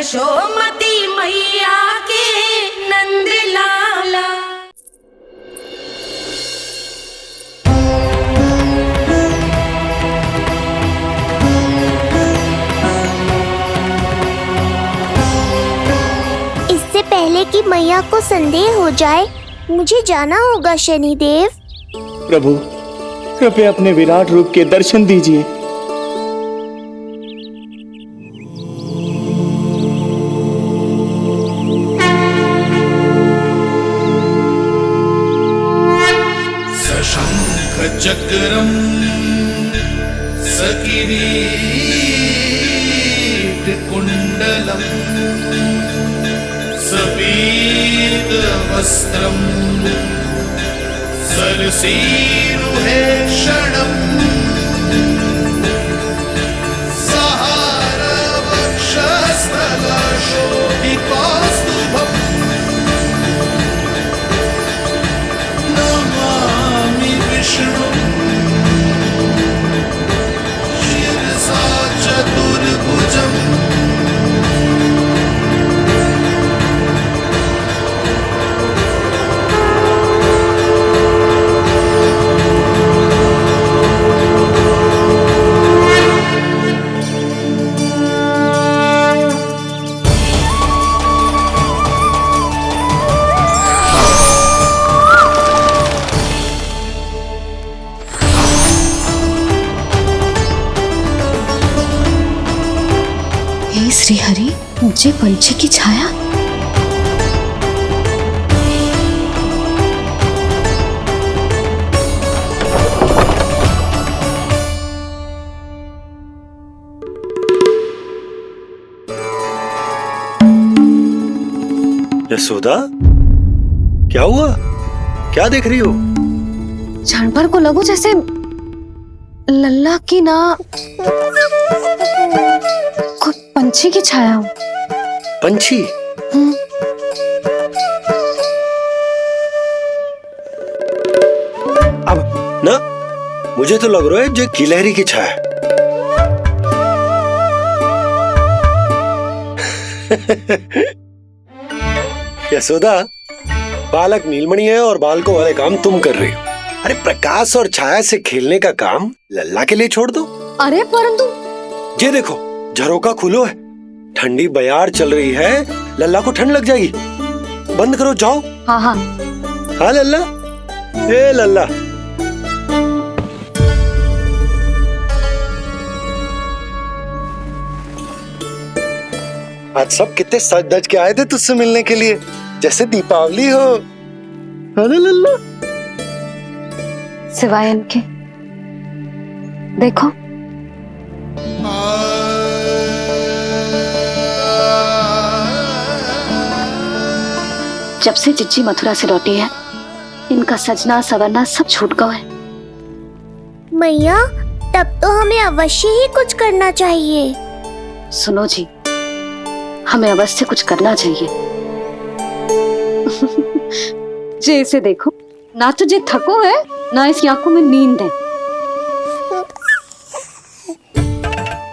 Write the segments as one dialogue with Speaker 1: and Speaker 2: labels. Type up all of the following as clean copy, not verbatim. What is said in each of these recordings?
Speaker 1: यशोमती मैया के नंद लाला।
Speaker 2: इससे पहले कि मैया को संदेह हो जाए, मुझे जाना होगा शनिदेव।
Speaker 3: प्रभु, कृपया अपने विराट रूप के दर्शन दीजिए।
Speaker 4: सशंख चक्रम सकिरीट कुंडलम सबीत वस्त्रम सरसीरुहेक्षणम सहार वक्षस्थलशोभितौस्तुभम् नमामि विष्णुं शिरसा चतुर्भुजम्।
Speaker 5: श्री हरि, मुझे पंछी की छाया।
Speaker 6: यशोदा, क्या हुआ? क्या देख रही हो?
Speaker 5: जानवर को लगो जैसे लल्ला की ना कोई पंछी की छाया हो।
Speaker 6: पंछी? अब ना मुझे तो लग रहा है जो गिलहरी की छाया। यशोदा, बालक नीलमणि है और बालकों वाले काम तुम कर रही हो। अरे प्रकाश और छाया से खेलने का काम लल्ला के लिए छोड़ दो।
Speaker 5: अरे परंतु
Speaker 6: ये देखो, झरोका खुलो है, ठंडी बयार चल रही है, लल्ला को ठंड लग जाएगी। बंद करो, जाओ।
Speaker 5: हाँ हाँ
Speaker 6: हाँ लल्ला, ए लल्ला। आज सब कितने सज धज के आए थे तुझसे मिलने के लिए, जैसे दीपावली हो। है ना लल्ला?
Speaker 5: सिवाय इनके देखो, जब से चिच्ची मथुरा से लौटी है, इनका सजना सवरना सब छूट गया है।
Speaker 2: मैया, तब तो हमें अवश्य ही कुछ करना चाहिए।
Speaker 5: सुनो जी, हमें अवश्य कुछ करना चाहिए। जे इसे देखो, ना तो जे थको है, ना इसकी आंखों में नींद है।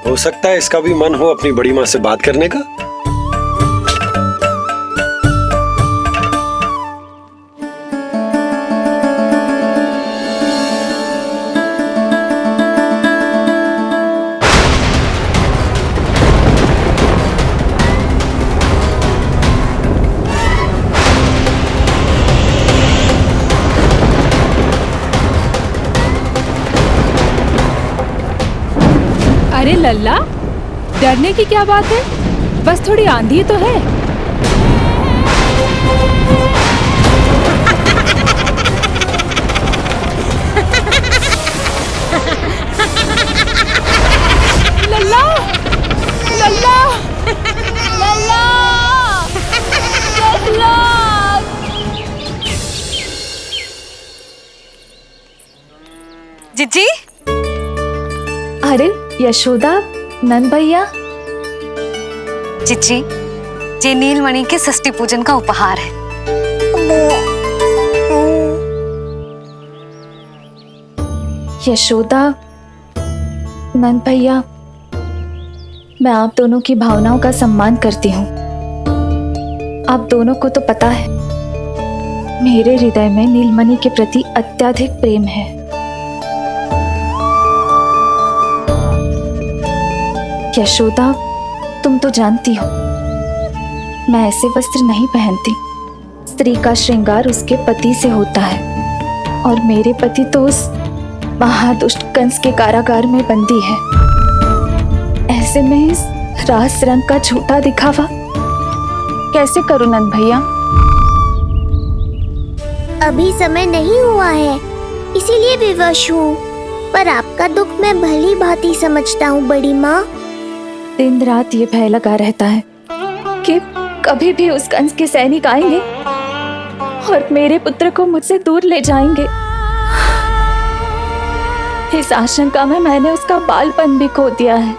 Speaker 6: हो सकता है इसका भी मन हो अपनी बड़ी माँ से बात करने का।
Speaker 7: अरे लल्ला, डरने की क्या बात है? बस थोड़ी आंधी तो है। लल्ला, लल्ला, लल्ला, लल्ला।
Speaker 5: जिज्जी,
Speaker 7: अरे यशोदा, नंद भैया।
Speaker 5: जिज्जी, ये नीलमणि के षष्ठी पूजन का उपहार है।
Speaker 7: यशोदा, नंद भैया,
Speaker 8: मैं आप दोनों की भावनाओं का सम्मान करती हूँ। आप दोनों को तो पता है मेरे हृदय में नीलमणि के प्रति अत्यधिक प्रेम है। यशोदा, तुम तो जानती हो मैं ऐसे वस्त्र नहीं पहनती। स्त्री का श्रृंगार उसके पति से होता है और मेरे पति तो उस महादुष्ट कंस के कारागार में बंदी है। ऐसे में इस रास रंग का झूठा दिखावा कैसे करूं नंद भैया?
Speaker 2: अभी समय नहीं हुआ है, इसीलिए विवश हूँ। पर आपका दुख मैं भली भांति समझता हूँ बड़ी माँ।
Speaker 8: दिन रात ये भय लगा रहता है कि कभी भी उस कंस के सैनिक आएंगे और मेरे पुत्र को मुझसे दूर ले जाएंगे। इस आशंका में मैंने उसका बालपन भी खो दिया है।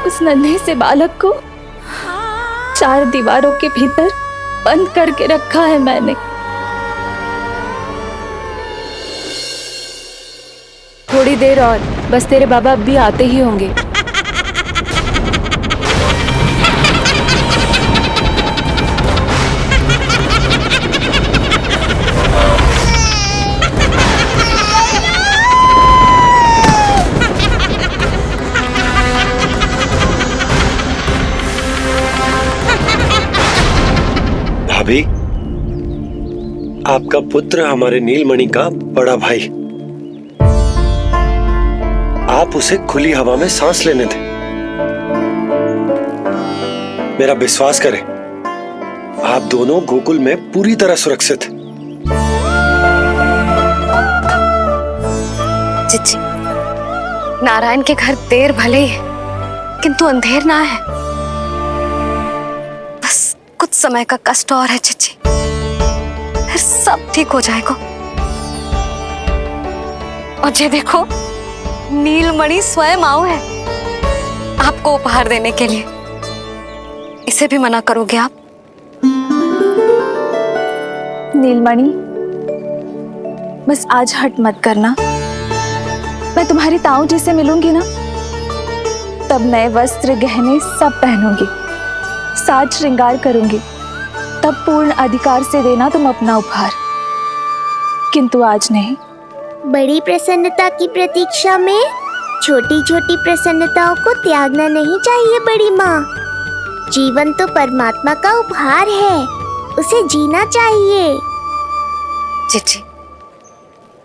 Speaker 8: उस नन्हे से बालक को 4 दीवारों के भीतर बंद करके रखा है मैंने।
Speaker 7: थोड़ी देर और, बस तेरे बाबा अब भी आते ही होंगे।
Speaker 6: भाभी, आपका पुत्र हमारे नीलमणि का बड़ा भाई। आप उसे खुली हवा में सांस लेने दें। मेरा विश्वास करें, आप दोनों गोकुल में पूरी तरह सुरक्षित हैं।
Speaker 5: चिच्ची, नारायण के घर देर भले ही है, किंतु अंधेर ना है। बस कुछ समय का कष्ट और है चिच्ची, फिर सब ठीक हो जाएगा। और ये देखो, नीलमणि स्वयं आओ है आपको उपहार देने के लिए। इसे भी मना करोगे आप?
Speaker 8: नीलमणि, बस आज हट मत करना। मैं तुम्हारी ताऊ जी से मिलूंगी ना, तब नए वस्त्र गहने सब पहनूंगी, साज श्रृंगार करूंगी। तब पूर्ण अधिकार से देना तुम अपना उपहार, किंतु आज नहीं।
Speaker 2: बड़ी प्रसन्नता की प्रतीक्षा में छोटी छोटी प्रसन्नताओं को त्यागना नहीं चाहिए बड़ी माँ। जीवन तो परमात्मा का उपहार है, उसे जीना चाहिए।
Speaker 5: चिच्ची,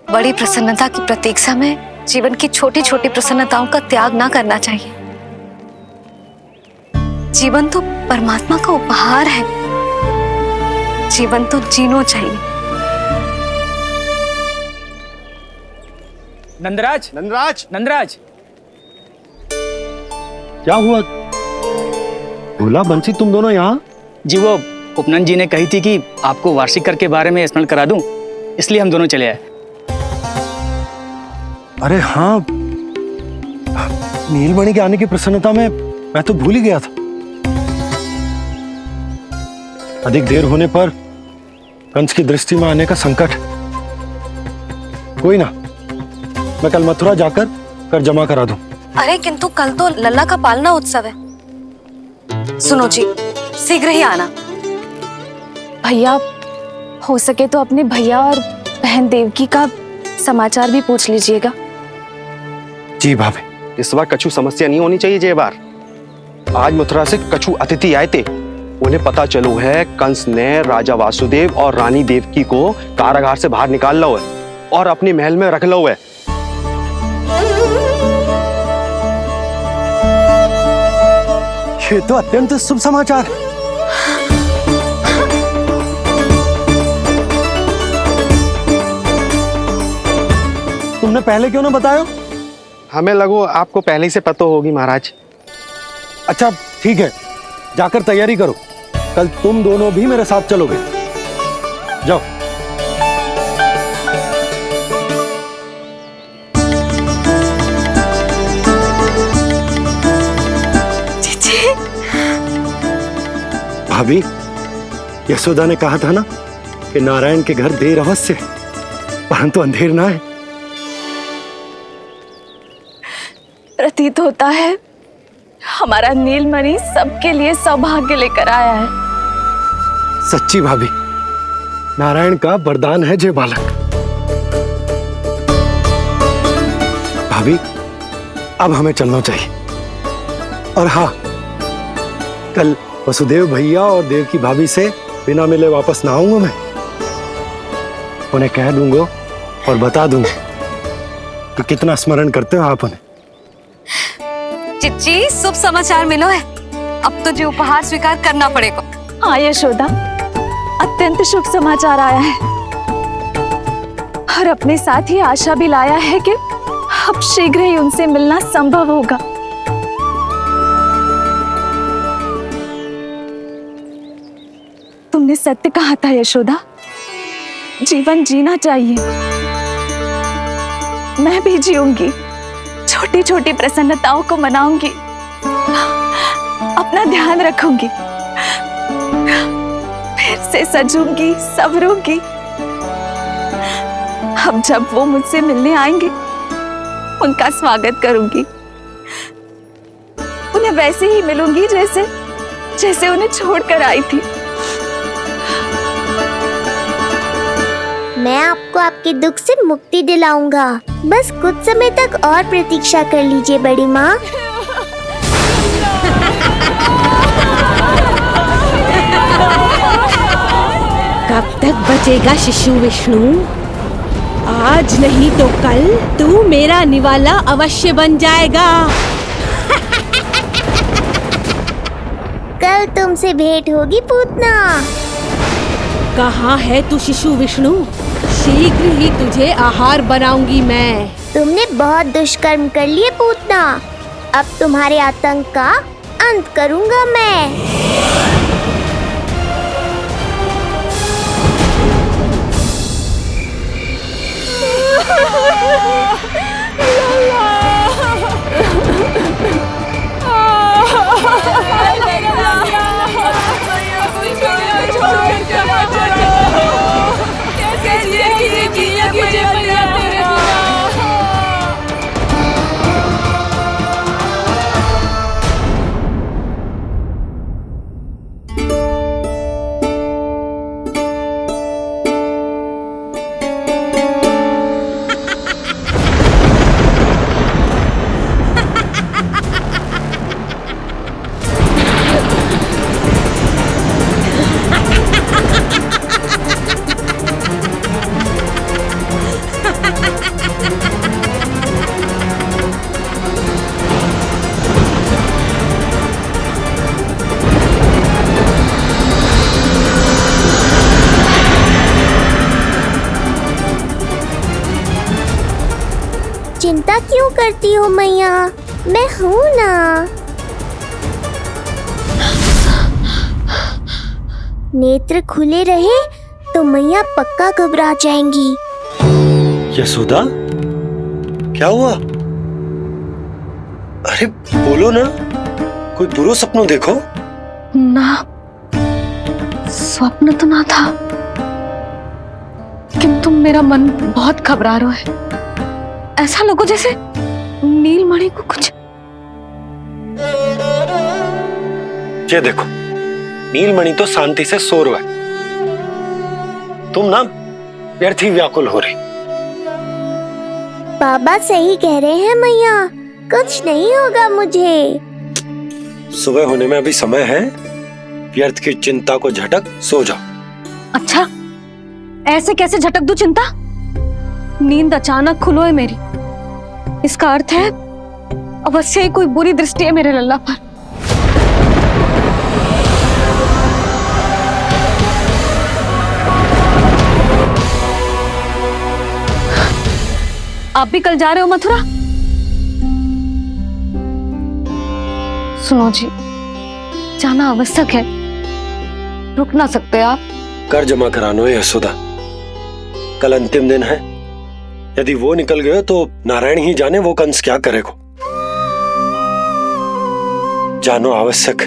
Speaker 5: बड़ी प्रसन्नता की प्रतीक्षा में जीवन की छोटी छोटी प्रसन्नताओं का त्याग ना करना चाहिए। जीवन तो परमात्मा का उपहार है, जीवन तो जीना चाहिए।
Speaker 3: नंदराज,
Speaker 6: नंदराज,
Speaker 3: नंदराज,
Speaker 6: क्या हुआ? भोला, बंसी, तुम दोनों यहाँ?
Speaker 3: जी वो उपनंद जी ने कही थी कि आपको वार्षिक कर के बारे में स्मरण करा दूं, इसलिए हम दोनों चले आए।
Speaker 6: अरे हाँ, नीलमणि के आने की प्रसन्नता में मैं तो भूल ही गया था। अधिक देर होने पर कंस की दृष्टि में आने का संकट। कोई ना, मैं कल मथुरा जाकर कर जमा करा दूं।
Speaker 5: अरे किंतु कल तो लल्ला का पालना उत्सव है। सुनो जी, शीघ्र ही आना।
Speaker 8: भैया, हो सके तो अपने भैया और बहन देवकी का समाचार भी पूछ लीजिएगा।
Speaker 6: जी भाभी।
Speaker 9: इस बार कछु समस्या नहीं होनी चाहिए। ये बार आज मथुरा से कछु अतिथि आए थे, उन्हें पता चलो है कंस ने राजा वासुदेव और रानी देवकी को कारागार से बाहर निकाल लो है और अपने महल में रख लो है।
Speaker 6: ये तो अत्यंत शुभ समाचार है। तुमने पहले क्यों ना बताया?
Speaker 9: हमें लगो आपको पहले ही से पता होगी महाराज।
Speaker 6: अच्छा ठीक है, जाकर तैयारी करो, कल तुम दोनों भी मेरे साथ चलोगे। जाओ। भाभी, यशोदा ने कहा था ना कि नारायण के घर देर अवश्य, परंतु अंधेर ना है।
Speaker 8: प्रतीत होता है हमारा नीलमणि सबके लिए सौभाग्य लेकर आया है।
Speaker 6: सच्ची भाभी, नारायण का वरदान है जे बालक। भाभी, अब हमें चलना चाहिए। और हाँ, कल वसुदेव भैया और देव की भाभी से बिना मिले वापस ना आऊंगा मैं। उन्हें कह दूंगा और बता दूंगा कि कितना स्मरण करते हो आप उन्हें।
Speaker 5: चिच्ची, शुभ समाचार मिलो है। अब तो जो उपहार स्वीकार करना पड़ेगा।
Speaker 8: हाँ यशोदा, अत्यंत शुभ समाचार आया है और अपने साथ ही आशा भी लाया है कि अब शीघ्र ही उनसे मिलना संभव होगा। तुमने सत्य कहा था यशोदा, जीवन जीना चाहिए। मैं भी जीऊंगी, छोटी छोटी प्रसन्नताओं को मनाऊंगी, अपना ध्यान रखूंगी, फिर से सजूंगी, संवरूंगी। अब जब वो मुझसे मिलने आएंगे, उनका स्वागत करूंगी। उन्हें वैसे ही मिलूंगी जैसे जैसे उन्हें छोड़कर आई थी।
Speaker 2: मैं आपको आपके दुख से मुक्ति दिलाऊंगा। बस कुछ समय तक और प्रतीक्षा कर लीजिए बड़ी माँ।
Speaker 1: कब तक बचेगा शिशु विष्णु? आज नहीं तो कल तू मेरा निवाला अवश्य बन जाएगा।
Speaker 2: कल तुमसे भेंट होगी पूतना।
Speaker 1: कहाँ है तू शिशु विष्णु? शीघ्र ही तुझे आहार बनाऊंगी मैं।
Speaker 2: तुमने बहुत दुष्कर्म कर लिए पूतना। अब तुम्हारे आतंक का अंत करूंगा मैं। चिंता क्यों करती हो मैया? मैं हूँ ना। नेत्र खुले रहे तो मैया पक्का घबरा जाएंगी।
Speaker 6: यशोदा, क्या हुआ? अरे बोलो ना, कोई बुरा सपना देखो।
Speaker 5: ना, स्वप्न तो ना था, किंतु मेरा मन बहुत घबरा रहा है। ऐसा लगो जैसे नीलमणि को कुछ।
Speaker 6: ये देखो, नीलमणि तो शांति से सो रहा है। तुम ना व्यर्थ ही व्याकुल हो रही।
Speaker 2: बाबा सही कह रहे हैं मैया, कुछ नहीं होगा मुझे।
Speaker 6: सुबह होने में अभी समय है। व्यर्थ की चिंता को झटक सो जाओ।
Speaker 5: अच्छा, ऐसे कैसे झटक दूं चिंता? नींद अचानक खुलो है मेरी। इसका अर्थ है अवश्य ही कोई बुरी दृष्टि है मेरे लल्ला पर। आप भी कल जा रहे हो मथुरा? सुनो जी, जाना आवश्यक है, रुक ना सकते आप?
Speaker 6: कर जमा करानो है यशोदा, कल अंतिम दिन है। यदि वो निकल गए तो नारायण ही जाने वो कंस क्या करेगा। जानो आवश्यक।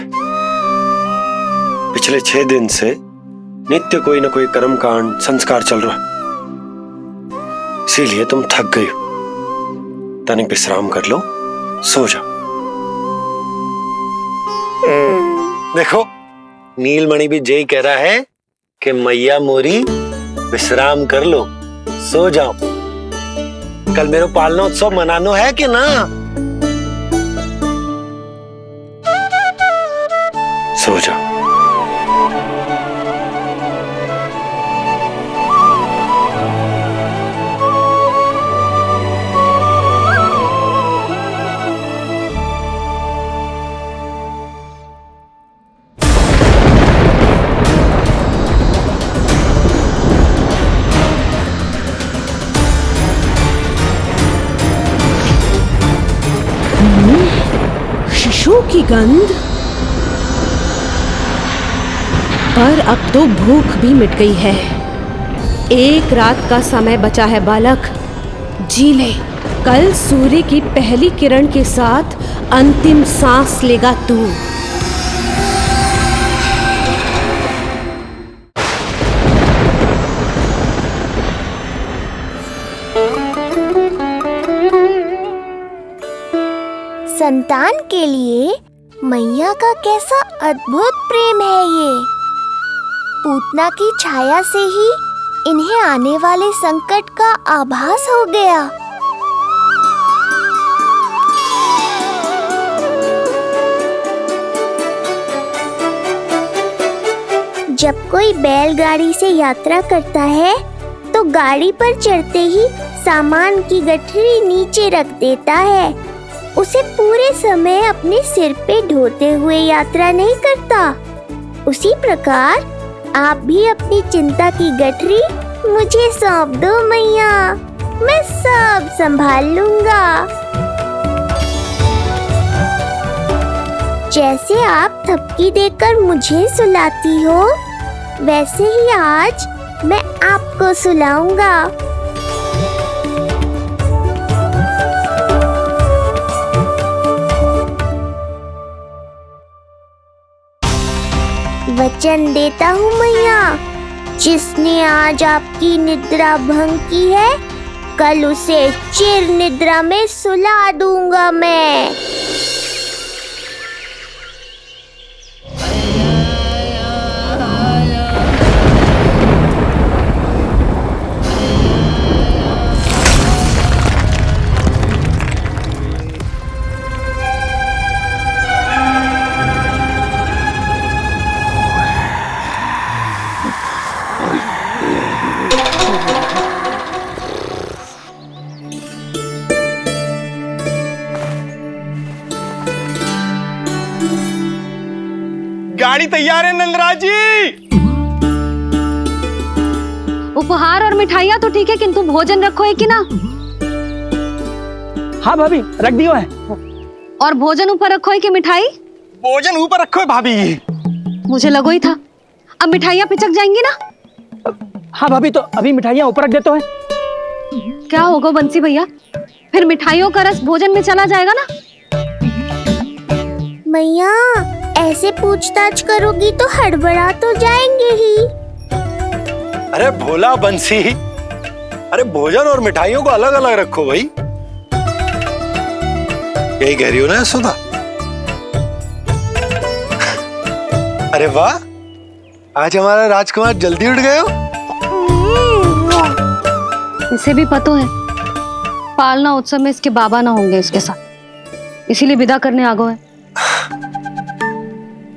Speaker 6: पिछले 6 दिन से नित्य कोई न कोई कर्मकांड संस्कार चल रहा, इसीलिए तुम थक गई हो। तनिक विश्राम कर लो, सो जा। देखो नीलमणि भी जय कह रहा है कि मैया मोरी विश्राम कर लो, सो जाओ। कल मेरो पालना उत्सव मनानो है कि ना? सो जाओ।
Speaker 1: शिशु की गंध। पर अब तो भूख भी मिट गई है। एक रात का समय बचा है बालक, जी ले। कल सूर्य की पहली किरण के साथ अंतिम सांस लेगा तू।
Speaker 2: संतान के लिए मैया का कैसा अद्भुत प्रेम है ये। पूतना की छाया से ही इन्हें आने वाले संकट का आभास हो गया। जब कोई बैलगाड़ी से यात्रा करता है तो गाड़ी पर चढ़ते ही सामान की गठरी नीचे रख देता है। उसे पूरे समय अपने सिर पे ढोते हुए यात्रा नहीं करता। उसी प्रकार आप भी अपनी चिंता की गठरी मुझे सौंप दो मैया, मैं सब संभाल लूंगा। जैसे आप थपकी देकर मुझे सुलाती हो, वैसे ही आज मैं आपको सुलाऊंगा। वचन देता हूँ मैया, जिसने आज आपकी निद्रा भंग की है, कल उसे चिर निद्रा में सुला दूंगा मैं।
Speaker 9: गाड़ी तैयार है नंदराज जी।
Speaker 5: उपहार और मिठाइयाँ तो ठीक है, किंतु भोजन रखो है कि ना?
Speaker 3: हाँ भाभी, रख दियो है।
Speaker 5: और भोजन ऊपर रखो है कि मिठाई?
Speaker 9: भोजन ऊपर रखो है भाभी।
Speaker 5: मुझे लगो ही था, अब मिठाइयाँ पिचक जाएंगी ना।
Speaker 3: हाँ भाभी, तो अभी मिठाइयाँ ऊपर रख देते हैं।
Speaker 5: क्या होगा बंसी भैया, फिर मिठाइयों का रस भोजन में चला जाएगा ना।
Speaker 2: मैया ऐसे पूछताछ करोगी तो हड़बड़ा तो जाएंगे ही।
Speaker 6: अरे भोला बंसी, अरे भोजन और मिठाइयों को अलग अलग रखो भाई। यही कह रही हो ना सुधा? अरे वाह, आज हमारा राजकुमार जल्दी उठ गए हो।
Speaker 5: इसे भी पता है पालना उत्सव में इसके बाबा ना होंगे इसके साथ, इसीलिए विदा करने आ गए।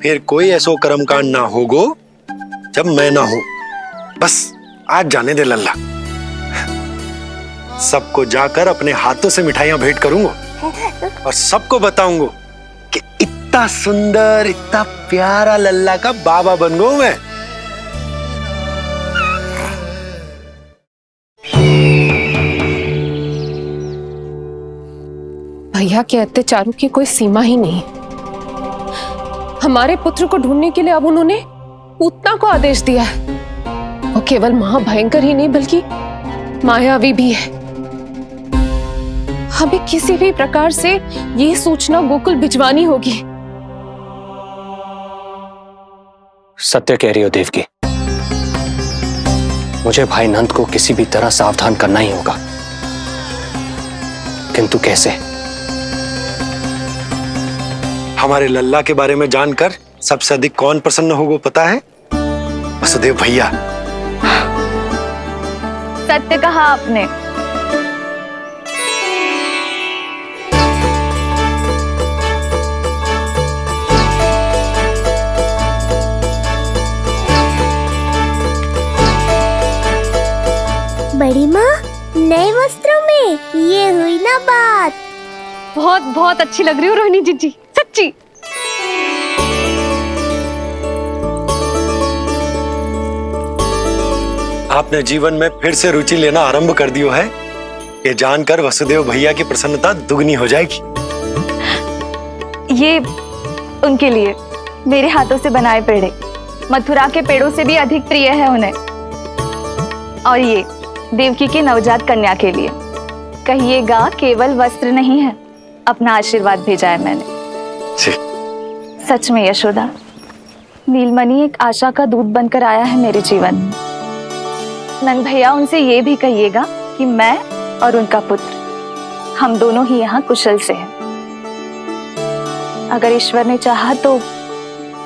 Speaker 6: फिर कोई ऐसो कर्मकांड ना होगो जब मैं ना हूं। बस आज जाने दे लल्ला, सबको जाकर अपने हाथों से मिठाइयां भेंट करूंगा और सबको बताऊंगा कि इतना सुंदर, इतना प्यारा लल्ला का बाबा बन गया मैं।
Speaker 7: भैया के अत्याचारों की कोई सीमा ही नहीं। हमारे पुत्र को ढूंढने के लिए अब उन्होंने पूतना को आदेश दिया है। वो केवल महाभयंकर ही नहीं बल्कि मायावी भी है। हमें किसी भी प्रकार से ये सूचना गोकुल भिजवानी होगी।
Speaker 10: सत्य कह रही हो देवकी, मुझे भाई नंद को किसी भी तरह सावधान करना ही होगा, किंतु कैसे?
Speaker 6: हमारे लल्ला के बारे में जानकर सबसे अधिक कौन प्रसन्न होगा पता है? वसुदेव भैया।
Speaker 8: सत्य कहा आपने।
Speaker 2: बड़ी माँ, नए वस्त्रों में ये हुई ना बात।
Speaker 5: बहुत बहुत अच्छी लग रही हो रोहिणी जीजी, सच्ची।
Speaker 6: आपने जीवन में फिर से रुचि लेना आरंभ कर दियो है। ये जानकर वसुदेव भैया की प्रसन्नता दुगनी हो जाएगी।
Speaker 8: ये उनके लिए मेरे हाथों से बनाए पेड़े मथुरा के पेड़ों से भी अधिक प्रिय है उन्हें। और ये देवकी की नवजात कन्या के लिए कहिएगा केवल वस्त्र नहीं है, अपना आशीर्वाद भेजा है मैंने। सच में यशोदा, नीलमणि एक आशा का दूत बनकर आया है मेरे जीवन में। नंद भैया, उनसे ये भी कहिएगा कि मैं और उनका पुत्र हम दोनों ही यहाँ कुशल से हैं। अगर ईश्वर ने चाहा तो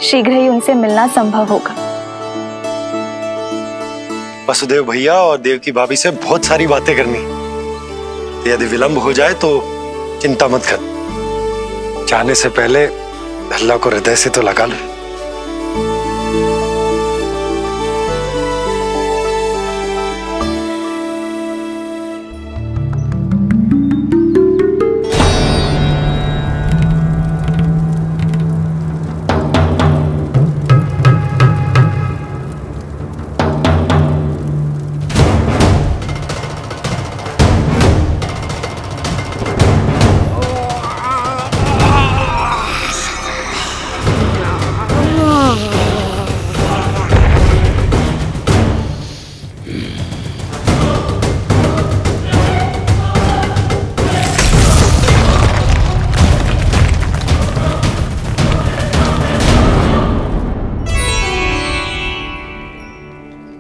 Speaker 8: शीघ्र ही उनसे मिलना संभव होगा।
Speaker 6: वसुदेव भैया और देवकी भाभी से बहुत सारी बातें करनी। यदि विलंब हो जाए तो चिंता मत कर। जाने से पहले अल्लाह को हृदय से तो लगा लो।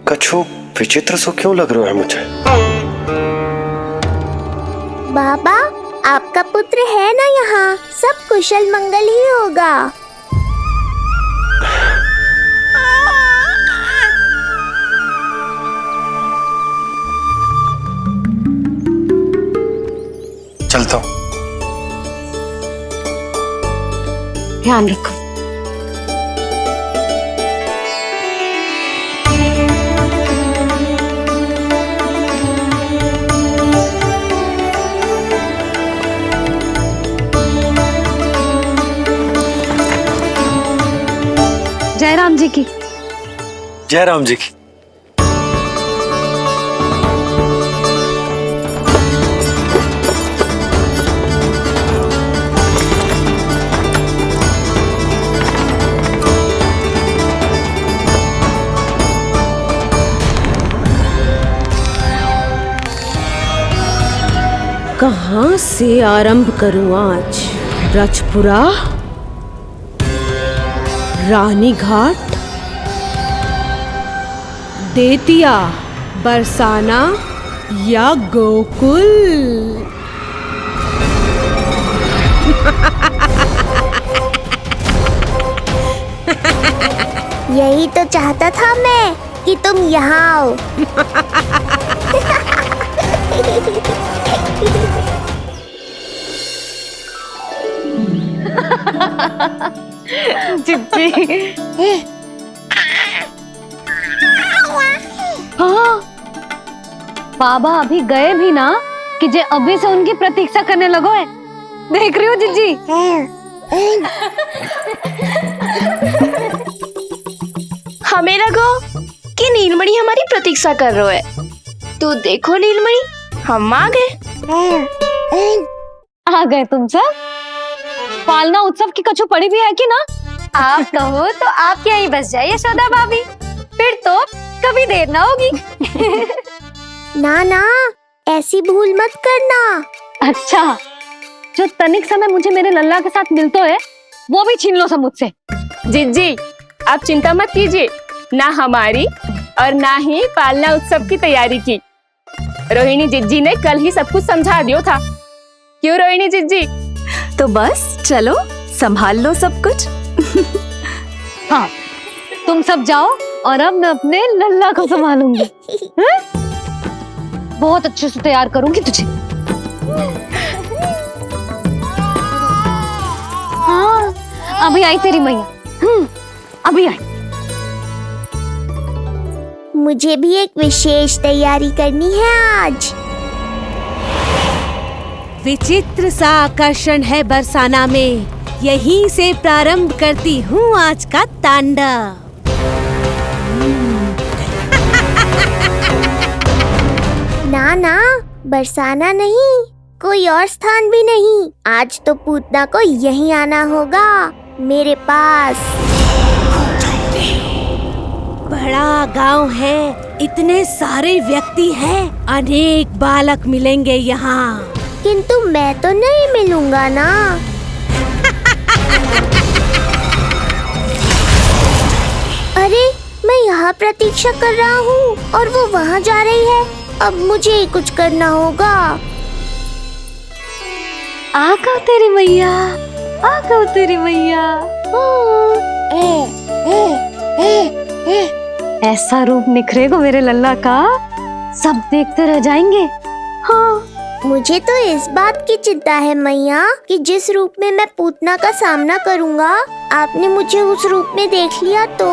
Speaker 9: कछु विचित्र सो क्यों लग रहा है मुझे?
Speaker 2: बाबा, आपका पुत्र है ना यहाँ, सब कुशल मंगल ही होगा।
Speaker 6: चलता हूँ।
Speaker 1: ध्यान रखो।
Speaker 5: जय राम जी की।
Speaker 6: जय राम जी की।
Speaker 1: कहाँ से आरंभ करूं आज? रजपुरा, रानी घाट, देतिया, बरसाना या गोकुल?
Speaker 2: यही तो चाहता था मैं कि तुम यहाँ आओ।
Speaker 5: जिज्जी। हाँ, बाबा अभी गए भी ना कि जे अभी से उनकी प्रतीक्षा करने लगो है। देख रही हो जिज्जी?
Speaker 11: हमें लगो कि नीलमणि हमारी प्रतीक्षा कर रहे है। तो देखो नीलमणि, हम आ गए।
Speaker 5: आ गए तुम सब? पालना उत्सव की कछु पड़ी भी है कि ना?
Speaker 11: आप कहो तो आप यहीं बस जाइए यशोदा भाभी, फिर तो कभी देर ना होगी।
Speaker 2: ना ना, ऐसी भूल मत करना।
Speaker 5: अच्छा, जो तनिक समय मुझे मेरे लल्ला के साथ मिलते है वो भी छीन लो सब मुझसे।
Speaker 7: जिज्जी, आप चिंता मत कीजिए, ना हमारी और ना ही पालना उत्सव की तैयारी की। रोहिणी जिज्जी ने कल ही सब कुछ समझा दिया था। क्यों रोहिणी जिज्जी?
Speaker 11: तो बस चलो
Speaker 8: संभाल लो सब कुछ।
Speaker 5: हाँ, तुम सब जाओ और अब मैं अपने लल्ला को संभालूंगी। हैं? बहुत अच्छे से तैयार करूंगी तुझे। हाँ, अभी आई तेरी मैया। अभी आई।
Speaker 2: मुझे भी एक विशेष तैयारी करनी है आज।
Speaker 1: विचित्र सा आकर्षण है बरसाना में, यहीं से प्रारंभ करती हूँ आज का तांडव।
Speaker 2: ना ना, बरसाना नहीं, कोई और स्थान भी नहीं। आज तो पूतना को यहीं आना होगा, मेरे पास।
Speaker 1: बड़ा गांव है, इतने सारे व्यक्ति हैं, अनेक बालक मिलेंगे यहाँ।
Speaker 2: किंतु मैं तो नहीं मिलूंगा ना। अरे, मैं यहाँ प्रतीक्षा कर रहा हूँ और वो वहाँ जा रही है। अब मुझे ही कुछ करना होगा।
Speaker 5: आ गओ तेरी मैया, आ गओ तेरी मैया। ऐसा रूप निखरेगा मेरे लल्ला का, सब देखते रह जाएंगे। हाँ,
Speaker 2: मुझे तो इस बात की चिंता है मैया कि जिस रूप में मैं पूतना का सामना करूँगा, आपने मुझे उस रूप में देख लिया तो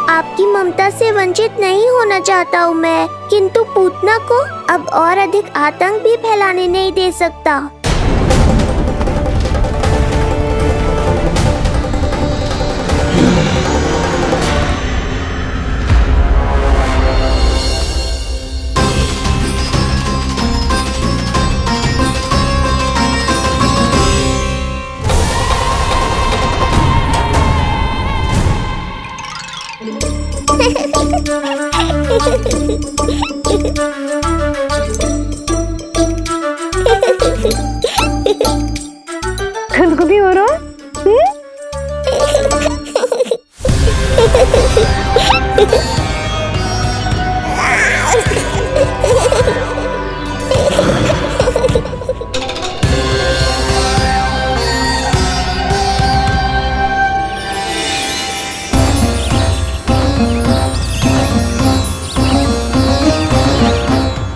Speaker 2: आपकी ममता से वंचित नहीं होना चाहता हूँ मैं, किंतु पूतना को अब और अधिक आतंक भी फैलाने नहीं दे सकता।
Speaker 5: खुदकुदी हो रहा है?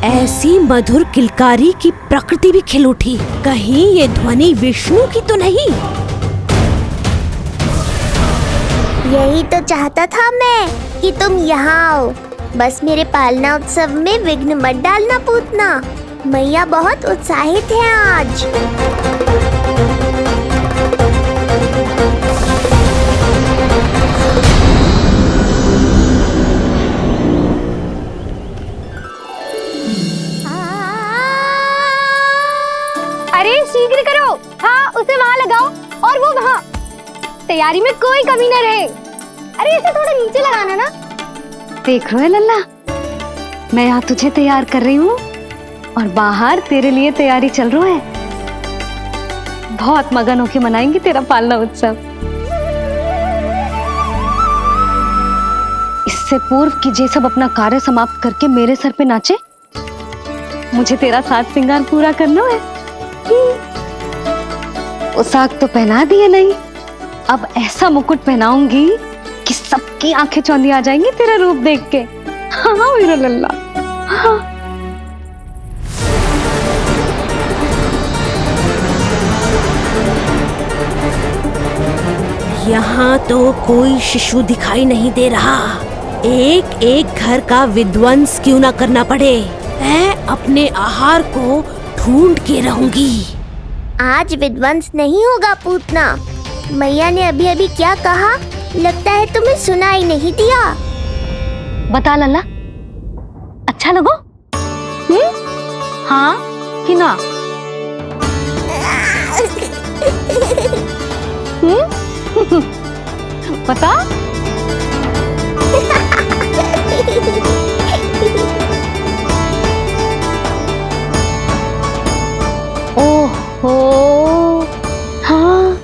Speaker 1: ऐसी मधुर किलकारी की प्रकृति भी खिल उठी। कहीं ये ध्वनि विष्णु की तो नहीं?
Speaker 2: यही तो चाहता था मैं कि तुम यहाँ आओ। बस मेरे पालना उत्सव में विघ्न मत डालना पूतना। मैया बहुत उत्साहित है आज।
Speaker 5: अरे शीघ्र करो। हाँ, उसे वहाँ लगाओ और वो वहाँ। तैयारी में कोई कमी न रहे। अरे इसे थोड़ा नीचे लगाना ना। देख रहे हो लल्ला, मैं यहाँ तुझे तैयार कर रही हूँ और बाहर तेरे लिए तैयारी चल रहा है। बहुत मगन होके मनाएंगे तेरा पालना उत्सव। इससे पूर्व कि जे सब अपना कार्य समाप्त करके मेरे सर पे नाचे, मुझे तेरा साज श्रृंगार पूरा करना है। पोशाक तो पहना दिए नहीं, अब ऐसा मुकुट पहनाऊंगी कि सबकी आंखें चौंधी आ जाएंगी तेरा रूप देख के। हाँ मेरा लल्ला। हाँ।
Speaker 1: यहाँ तो कोई शिशु दिखाई नहीं दे रहा। एक एक घर का विध्वंस क्यों ना करना पड़े, मैं अपने आहार को ढूंढ के रहूंगी।
Speaker 2: आज विध्वंस नहीं होगा पूतना। मैया ने अभी अभी क्या कहा, लगता है तुम्हें सुनाई नहीं दिया।
Speaker 5: बता लल्ला, अच्छा लगो? हाँ कि ना? बता। ओहो, हाँ।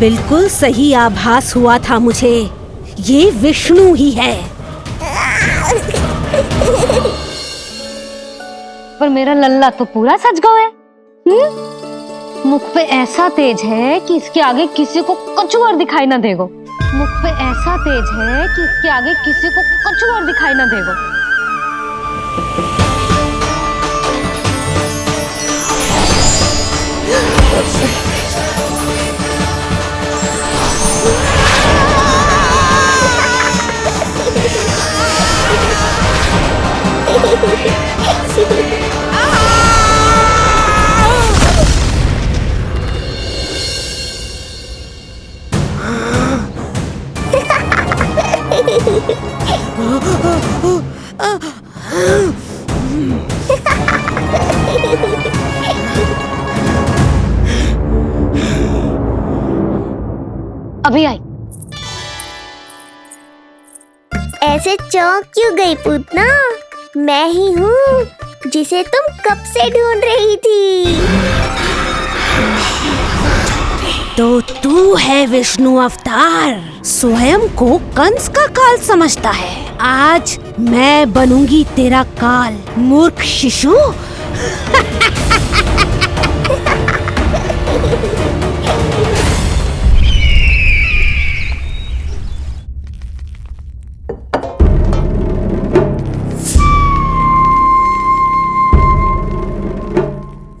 Speaker 1: बिल्कुल सही आभास हुआ था मुझे, ये विष्णु ही है।
Speaker 5: पर मेरा लल्ला तो पूरा सज गया है। मुख पे ऐसा तेज है कि इसके आगे किसी को कुछ और दिखाई ना देगो। मुख पे ऐसा तेज है कि इसके आगे किसी को कुछ और दिखाई ना देगो। अभी आई।
Speaker 2: ऐसे चौंक क्यों गई पूतना? मैं ही हूँ जिसे तुम कब से ढूंढ रही थी।
Speaker 1: तो तू है विष्णु अवतार, स्वयं को कंस का काल समझता है। आज मैं बनूंगी तेरा काल, मूर्ख शिशु।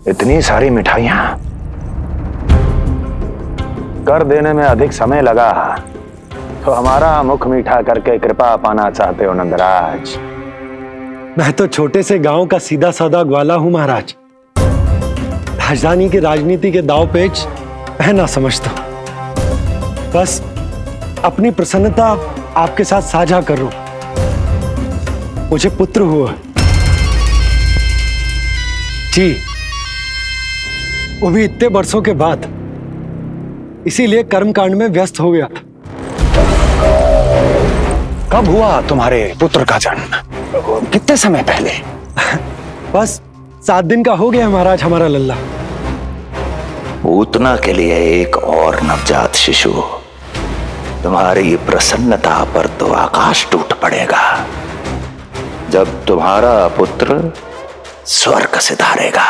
Speaker 12: इतनी सारी मिठाइयां कर देने में अधिक समय लगा, तो हमारा मुख मीठा करके कृपा पाना चाहते हो नंदराज?
Speaker 6: मैं तो छोटे से गांव का सीधा साधा ग्वाला हूं महाराज। राजधानी की राजनीति के दाव पेच मैं ना समझता। बस अपनी प्रसन्नता आपके साथ साझा कर रहा हूं। मुझे पुत्र हुआ जी, वो भी इतने वर्षों के बाद, इसीलिए कर्मकांड में व्यस्त हो गया।
Speaker 12: कब हुआ तुम्हारे पुत्र का जन्म? कितने समय पहले?
Speaker 6: बस 7 दिन का हो गया महाराज हमारा लल्ला।
Speaker 12: पूतना के लिए एक और नवजात शिशु, तुम्हारी प्रसन्नता पर तो आकाश टूट पड़ेगा जब तुम्हारा पुत्र स्वर्ग सिधारेगा।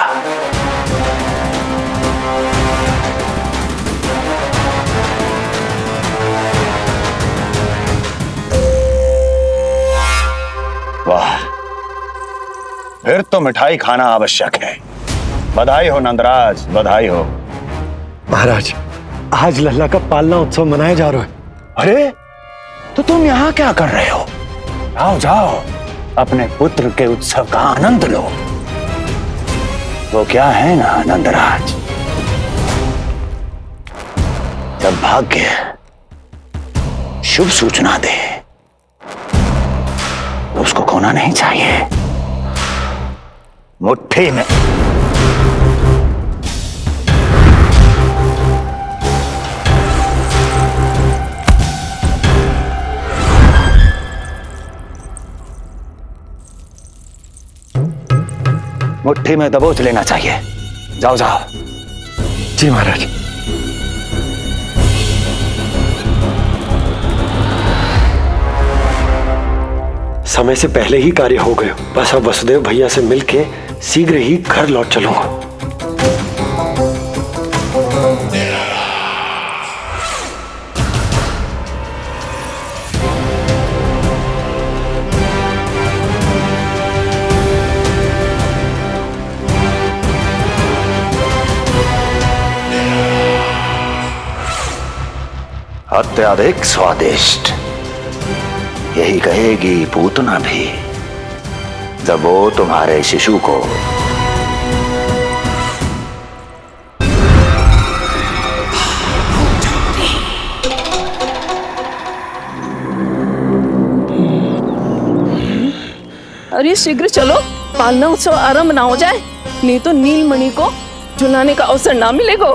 Speaker 12: वाह, फिर तो मिठाई खाना आवश्यक है। बधाई हो नंदराज, बधाई हो।
Speaker 6: महाराज, आज लल्ला का पालना उत्सव मनाया जा रहा है।
Speaker 12: अरे, तो तुम यहाँ क्या कर रहे हो? जाओ जाओ, अपने पुत्र के उत्सव का आनंद लो। वो क्या है ना नंदराज, जब भाग्य शुभ सूचना दे तो उसको खोना नहीं चाहिए। मुट्ठी में मुट्ठी में दबोच लेना चाहिए। जाओ जाओ।
Speaker 6: जी महाराज। समय से पहले ही कार्य हो गए। बस अब वसुदेव भैया से मिलके शीघ्र ही घर लौट चलूंगा।
Speaker 12: अत्यधिक स्वादिष्ट, यही कहेगी पूतना भी जब वो तुम्हारे शिशु को
Speaker 11: अरे शीघ्र चलो, पालना उत्सव आरंभ ना हो जाए, नहीं तो नीलमणि को झुलाने का अवसर ना मिलेगा।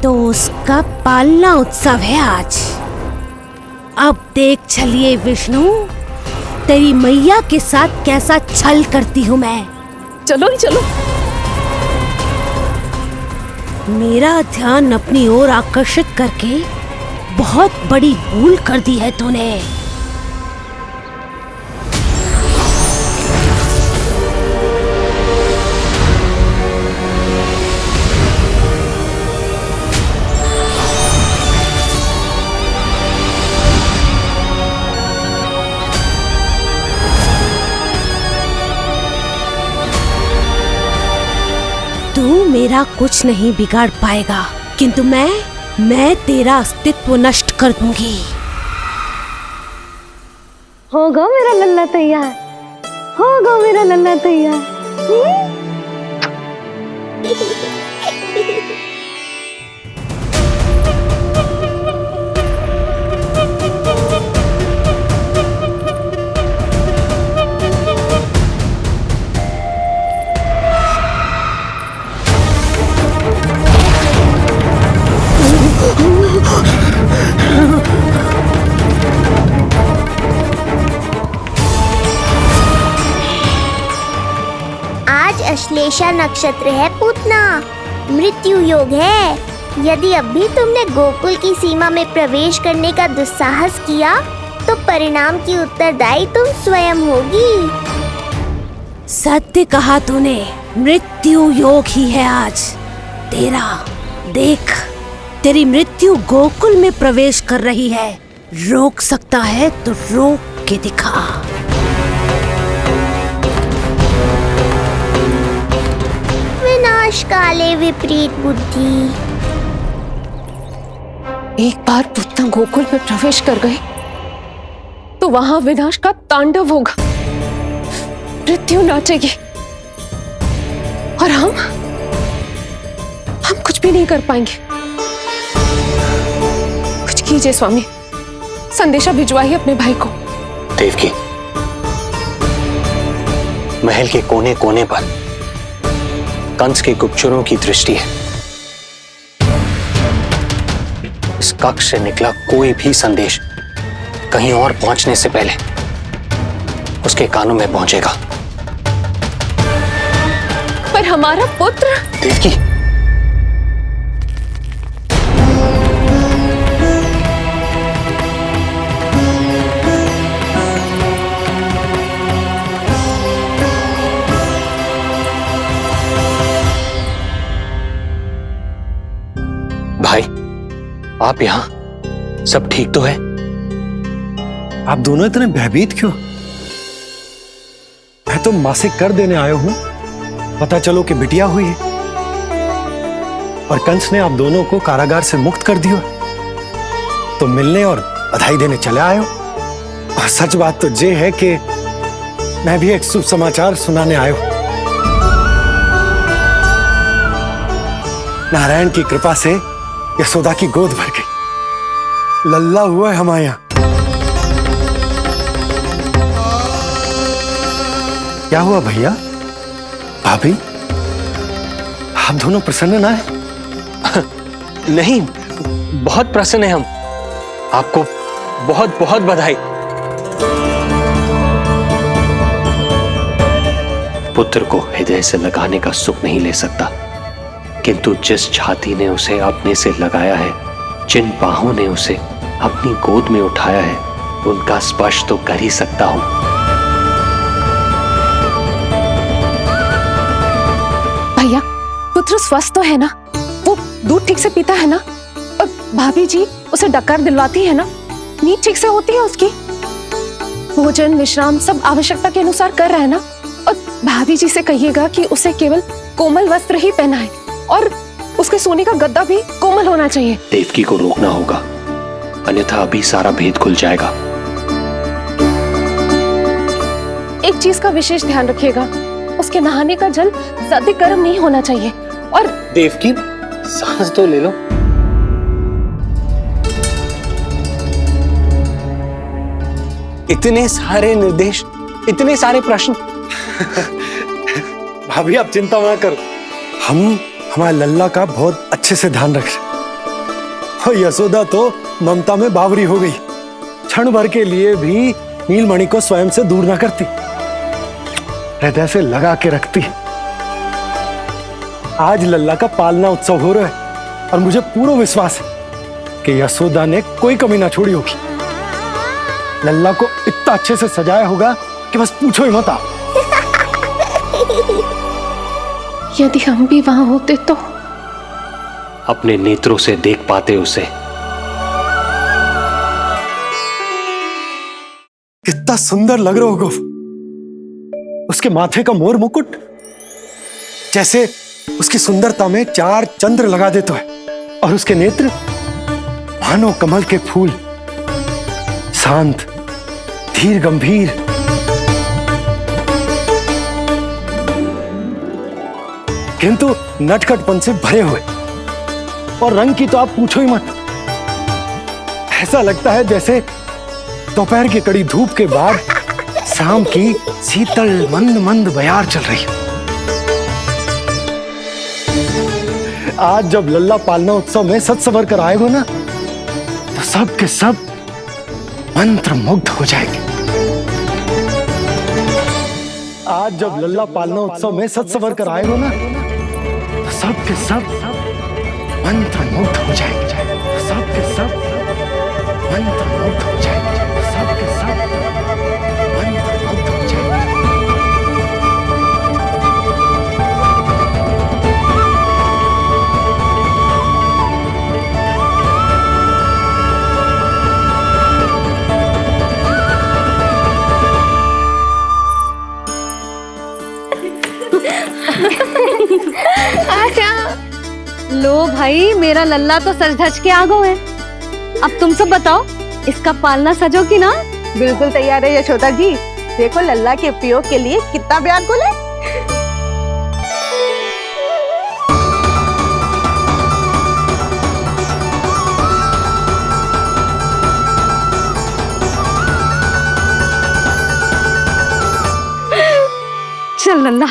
Speaker 1: तो उसका पालना उत्सव है आज। अब देख चलिए विष्णु, तेरी मैया के साथ कैसा छल करती हूँ मैं।
Speaker 11: चलो नहीं चलो।
Speaker 1: मेरा ध्यान अपनी ओर आकर्षित करके बहुत बड़ी भूल कर दी है तूने। तू मेरा कुछ नहीं बिगाड़ पाएगा, किंतु मैं तेरा अस्तित्व नष्ट कर दूंगी।
Speaker 5: होगा मेरा लल्ला तैयार, होगा मेरा लल्ला तैयार।
Speaker 2: आज अश्लेषा नक्षत्र है पूतना, मृत्यु योग है। यदि अभी तुमने गोकुल की सीमा में प्रवेश करने का दुस्साहस किया तो परिणाम की उत्तरदायी तुम स्वयं होगी।
Speaker 1: सत्य कहा तूने, मृत्यु योग ही है आज तेरा। देख, तेरी मृत्यु गोकुल में प्रवेश कर रही है। रोक सकता है तो रोक के दिखा।
Speaker 2: विनाश काले विपरीत बुद्धि।
Speaker 7: एक बार पूतना गोकुल में प्रवेश कर गए तो वहां विनाश का तांडव होगा, मृत्यु नाचेगी और हम कुछ भी नहीं कर पाएंगे। कुछ कीजिए स्वामी, संदेशा भिजवाइए अपने भाई को।
Speaker 10: देवकी, महल के कोने कोने पर कंस के गुप्तचरों की दृष्टि है। इस कक्ष से निकला कोई भी संदेश कहीं और पहुंचने से पहले उसके कानों में पहुंचेगा।
Speaker 7: पर हमारा पुत्र।
Speaker 10: देवकी, भाई, आप यहां सब ठीक तो है?
Speaker 6: आप दोनों इतने भयभीत क्यों? मैं तो मासिक कर देने आया हूं, पता चलो कि बिटिया हुई है और कंस ने आप दोनों को कारागार से मुक्त कर दिया, तो मिलने और बधाई देने चले आए हो। और सच बात तो ये है कि मैं भी एक शुभ समाचार सुनाने आया हूं। नारायण की कृपा से यशोदा की गोद भर गई, लल्ला हुआ है हमारे यहां। क्या हुआ भैया, भाभी, आप दोनों प्रसन्न ना है?
Speaker 10: नहीं, बहुत प्रसन्न है हम। आपको बहुत बहुत बधाई। पुत्र को हृदय से लगाने का सुख नहीं ले सकता, किंतु जिस छाती ने उसे अपने से लगाया है, जिन बाहों ने उसे अपनी गोद में उठाया है, उनका स्पर्श तो कर ही सकता हूं।
Speaker 7: भैया, पुत्र स्वस्थ तो है ना? वो दूध ठीक से पीता है ना? और भाभी जी उसे डकार दिलवाती है ना? नींद ठीक से होती है उसकी? भोजन विश्राम सब आवश्यकता के अनुसार कर रहा है ना? और भाभी जी से कहिएगा कि उसे केवल कोमल वस्त्र ही पहनाए और उसके सोने का गद्दा भी कोमल होना चाहिए।
Speaker 10: देवकी को रोकना होगा, अन्यथा अभी सारा भेद खुल जाएगा।
Speaker 7: एक चीज का विशेष ध्यान रखिएगा, उसके नहाने का जल ज्यादा गर्म नहीं होना चाहिए। और
Speaker 10: देवकी, सांस तो ले लो। इतने सारे निर्देश, इतने सारे प्रश्न।
Speaker 6: भाभी आप चिंता ना करो, हम हमारे लल्ला का बहुत अच्छे से ध्यान रख रहे। और यशोदा तो ममता में बावरी हो गई, क्षण भर के लिए भी नीलमणि को स्वयं से दूर ना करती, हृदय से लगा के रखती। आज लल्ला का पालना उत्सव हो रहा है और मुझे पूरा विश्वास है कि यशोदा ने कोई कमी ना छोड़ी होगी। लल्ला को इतना अच्छे से सजाया होगा कि बस पूछो ही मत आप।
Speaker 7: यदि हम भी वहां होते तो।
Speaker 10: अपने नेत्रों से देख पाते उसे।
Speaker 6: कितना सुंदर लग रहा होगा उसके माथे का मोर मुकुट, जैसे उसकी सुंदरता में 4 चंद्र लगा देते हैं और उसके नेत्र मानो कमल के फूल, शांत, धीर गंभीर। किंतु नटखटपन से भरे हुए, और रंग की तो आप पूछो ही मत। ऐसा लगता है जैसे दोपहर की कड़ी धूप के बाद शाम की शीतल मंद मंद बयार चल रही है। आज जब लल्ला पालना उत्सव में सज संवर कर आएगा ना, तो सब के सब मंत्र मुग्ध हो जाएंगे। आज जब लल्ला पालना उत्सव में सज संवर कर आएगा ना, तो सब के सब मंत्र मुग्ध हो जाएंगे। सब के सब मंत्र मुग्ध हो जाएंगे। सब के सब मंत्र मुग्ध हो जाएंगे।
Speaker 1: लो भाई, मेरा लल्ला तो सज धज के आ गो है। अब तुम सब बताओ, इसका पालना सजो कि ना?
Speaker 13: बिल्कुल तैयार है यशोदा जी। देखो लल्ला के उपयोग के लिए कितना व्याकुल है।
Speaker 1: चल लल्ला,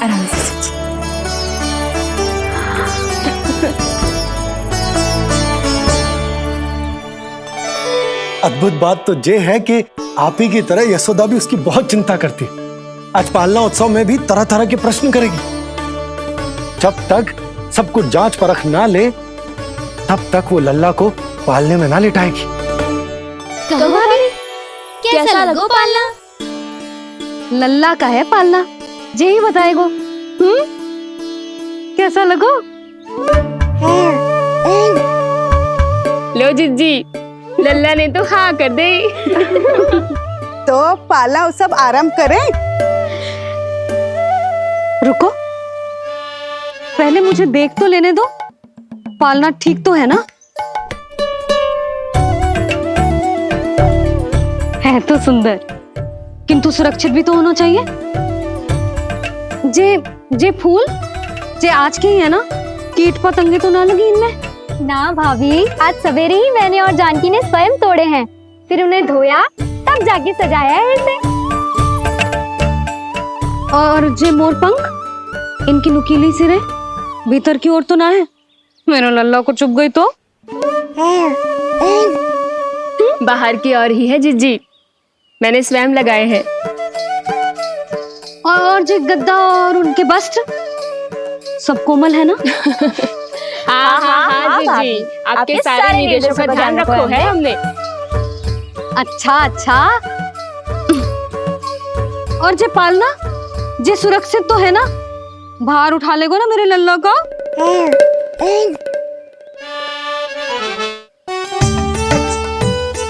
Speaker 7: आराम से।
Speaker 6: अद्भुत बात तो ये है कि आप ही की तरह यशोदा भी उसकी बहुत चिंता करती है। आज पालना उत्सव में भी तरह तरह के प्रश्न करेगी। जब तक सब कुछ जांच परख ना ले, तब तक वो लल्ला को पालने में ना लिटाएगी।
Speaker 5: तो भाभी कैसा लगो पालना?
Speaker 1: लल्ला का है पालना, जे ही बताएगो। कैसा लगो?
Speaker 11: लो जिज्जी, लल्ला ने तो हाँ कर दे।
Speaker 13: तो पालना उत्सव आरंभ करें।
Speaker 1: रुको, पहले मुझे देख तो लेने दो, पालना ठीक तो है ना? है तो सुंदर, किंतु सुरक्षित भी तो होना चाहिए। जे फूल जे आज के ही है ना, कीट पतंगे तो ना लगी इनमें?
Speaker 5: ना भाभी, आज सवेरे ही मैंने और जानकी ने स्वयं तोड़े हैं, फिर उन्हें धोया, तब जाके सजाया है इसे।
Speaker 1: और जे मोर पंख, इनकी नुकीली सिरे भीतर की ओर तो ना है? मेरा लल्ला को चुभ गई तो?
Speaker 11: बाहर की ओर ही है जिज्जी, मैंने स्वयं लगाए हैं।
Speaker 1: और जे गद्दा और उनके वस्त्र सब कोमल है ना?
Speaker 11: हाँ जिज्जी, आपके सारे निर्देशों का ध्यान रखो है हमने।
Speaker 1: अच्छा। और जे पालना, जे सुरक्षित तो है ना? बाहर उठा लेगो ना मेरे लल्ला को?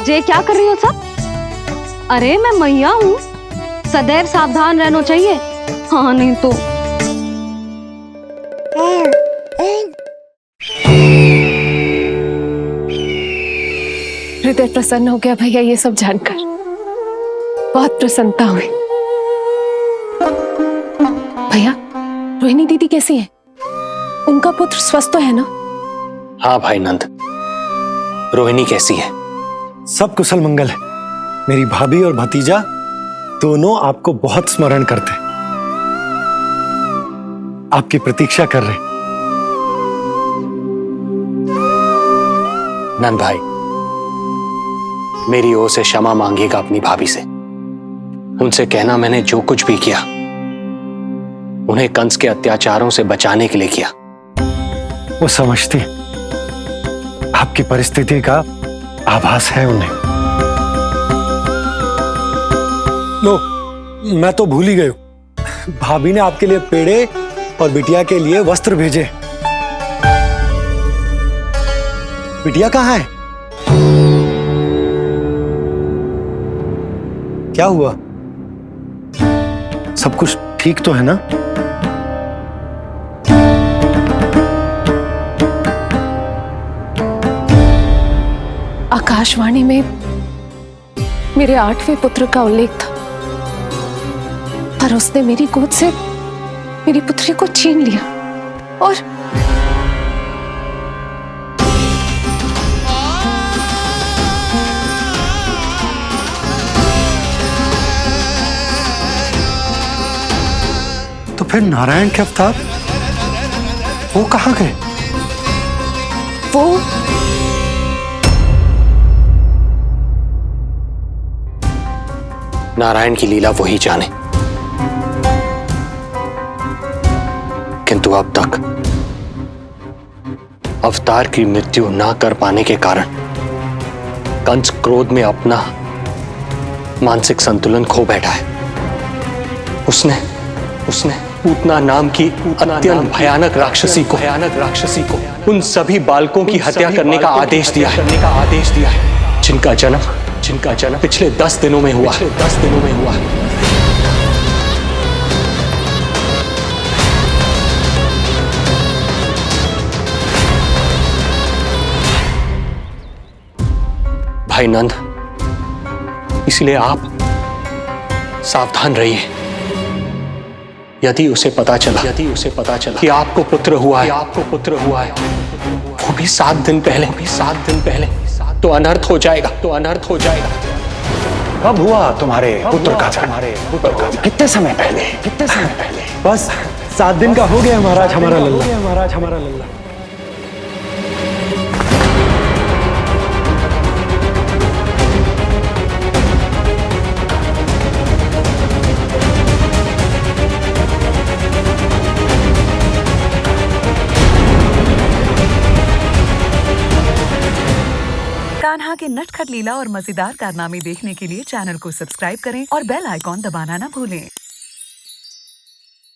Speaker 1: जे क्या कर रही हो सब? अरे मैं मैया हूँ, सदैव सावधान रहना चाहिए। हाँ नहीं तो।
Speaker 7: हृदय प्रसन्न हो गया भैया ये सब जानकर, बहुत प्रसन्नता हुई। भैया, रोहिणी दीदी कैसी है? उनका पुत्र स्वस्थ तो है ना?
Speaker 10: हाँ भाई नंद, रोहिणी कैसी है?
Speaker 6: सब कुशल मंगल है। मेरी भाभी और भतीजा दोनों आपको बहुत स्मरण करते हैं, आपकी प्रतीक्षा कर रहे।
Speaker 10: नंद भाई, मेरी ओर से क्षमा मांगिएगा अपनी भाभी से। उनसे कहना मैंने जो कुछ भी किया उन्हें कंस के अत्याचारों से बचाने के लिए किया।
Speaker 6: वो समझती आपकी परिस्थिति का आभास है उन्हें। लो, मैं तो भूल ही गई हूं। भाभी ने आपके लिए पेड़े और बिटिया के लिए वस्त्र भेजे। बिटिया कहाँ है? क्या हुआ? सब कुछ ठीक तो है ना?
Speaker 7: आकाशवाणी में मेरे 8वें पुत्र का उल्लेख था, पर उसने मेरी गोद से मेरी पुत्री को छीन लिया और
Speaker 6: तो फिर नारायण के अवतार वो कहाँ गए?
Speaker 7: वो
Speaker 10: नारायण की लीला वही जाने, किंतु अब तक अवतार की मृत्यु ना कर पाने के कारण कंस क्रोध में अपना मानसिक संतुलन खो बैठा है। उसने पूतना नाम की अत्यंत भयानक राक्षसी को उन सभी बालकों की हत्या करने का आदेश दिया है जिनका जन्म पिछले 10 दिनों में हुआ है। भाई नंद, इसलिए आप सावधान रहिए। यदि उसे पता चला कि आपको पुत्र हुआ है, वो भी 7 दिन पहले, तो अनर्थ हो जाएगा।
Speaker 6: कब हुआ तुम्हारे पुत्र का जन्म? कितने समय पहले? बस 7 दिन का हो गया महाराज हमारा लल्ला।
Speaker 14: कान्हा के नटखट लीला और मजेदार कारनामे देखने के लिए चैनल को सब्सक्राइब करें और बेल आइकॉन दबाना ना भूलें।